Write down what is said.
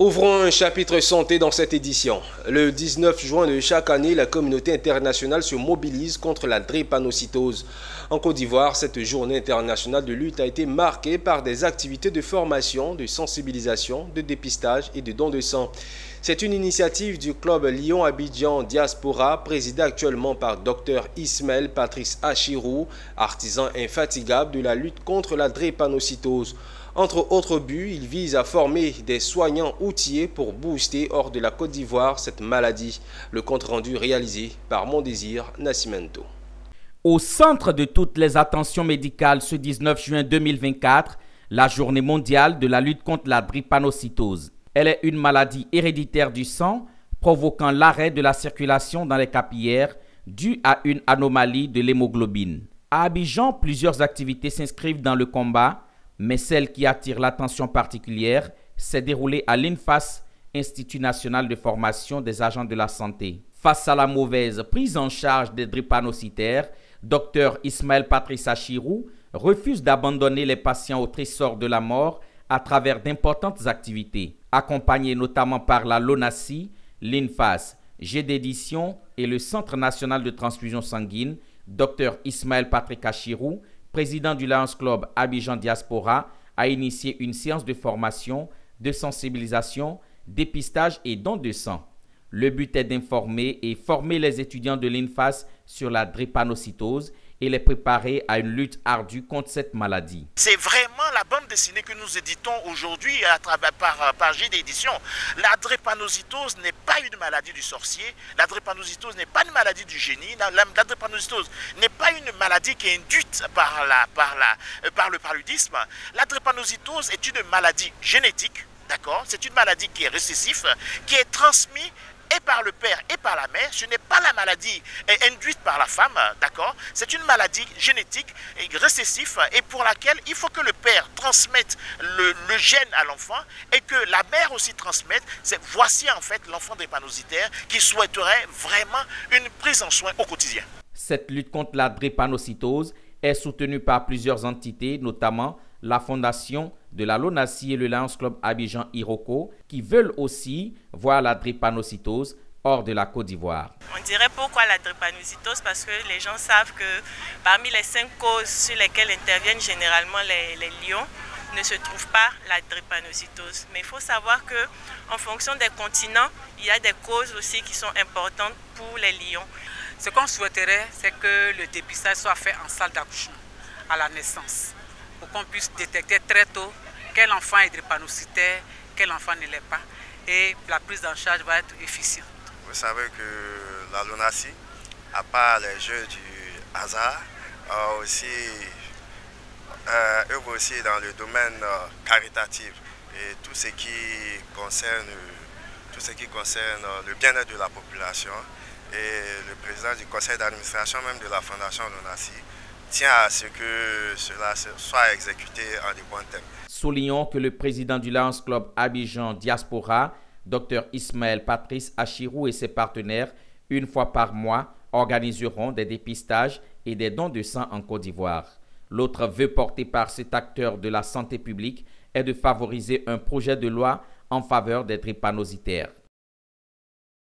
Ouvrons un chapitre santé dans cette édition. Le 19 juin de chaque année, la communauté internationale se mobilise contre la drépanocytose. En Côte d'Ivoire, cette journée internationale de lutte a été marquée par des activités de formation, de sensibilisation, de dépistage et de don de sang. C'est une initiative du club Lyon-Abidjan Diaspora, présidé actuellement par Dr Ismaël Patrice Achirou, artisan infatigable de la lutte contre la drépanocytose. Entre autres buts, il vise à former des soignants outillés pour booster hors de la Côte d'Ivoire cette maladie. Le compte-rendu réalisé par Mondésir Nascimento. Au centre de toutes les attentions médicales ce 19 juin 2024, la journée mondiale de la lutte contre la drépanocytose. Elle est une maladie héréditaire du sang provoquant l'arrêt de la circulation dans les capillaires due à une anomalie de l'hémoglobine. À Abidjan, plusieurs activités s'inscrivent dans le combat, mais celle qui attire l'attention particulière s'est déroulée à l'INFAS, Institut national de formation des agents de la santé. Face à la mauvaise prise en charge des drépanocytaires, Dr Ismaël Patrice Achirou refuse d'abandonner les patients au trésor de la mort à travers d'importantes activités, accompagnées notamment par la LONASI, l'INFAS, GDédition et le Centre national de transfusion sanguine. Dr Ismaël Patrice Achirou, président du Lions Club Abidjan Diaspora, a initié une séance de formation, de sensibilisation, dépistage et don de sang. Le but est d'informer et former les étudiants de l'INFAS sur la drépanocytose et les préparer à une lutte ardue contre cette maladie. C'est vraiment la bande dessinée que nous éditons aujourd'hui à travers par GDédition. La drépanocytose n'est pas une maladie du sorcier, la drépanocytose n'est pas une maladie du génie, la drépanocytose n'est pas une maladie qui est induite par le paludisme. La drépanocytose est une maladie génétique, d'accord? C'est une maladie qui est récessive, qui est transmise et par le père et par la mère. Ce n'est pas la maladie induite par la femme, d'accord? C'est une maladie génétique et récessive et pour laquelle il faut que le père transmette le gène à l'enfant et que la mère aussi transmette. Voici en fait l'enfant drépanocytaire qui souhaiterait vraiment une prise en soin au quotidien. Cette lutte contre la drépanocytose est soutenue par plusieurs entités, notamment la fondation de la LONASI et le Lions Club Abidjan Iroko, qui veulent aussi voir la drépanocytose hors de la Côte d'Ivoire. On dirait pourquoi la drépanocytose, parce que les gens savent que parmi les 5 causes sur lesquelles interviennent généralement les lions, ne se trouve pas la drépanocytose. Mais il faut savoir qu'en fonction des continents, il y a des causes aussi qui sont importantes pour les lions. Ce qu'on souhaiterait, c'est que le dépistage soit fait en salle d'accouchement à la naissance, pour qu'on puisse détecter très tôt quel enfant est drépanocytaire, quel enfant ne l'est pas, et la prise en charge va être efficiente. Vous savez que la LONASI, à part les jeux du hasard, œuvre aussi dans le domaine caritatif et tout ce qui concerne le bien-être de la population. Et le président du conseil d'administration même de la fondation LONASI tient à ce que cela soit exécuté en de bons termes. Soulignons que le président du Lions Club Abidjan Diaspora, Dr Ismaël Patrice Achirou et ses partenaires, une fois par mois, organiseront des dépistages et des dons de sang en Côte d'Ivoire. L'autre vœu porté par cet acteur de la santé publique est de favoriser un projet de loi en faveur des drépanocytaires.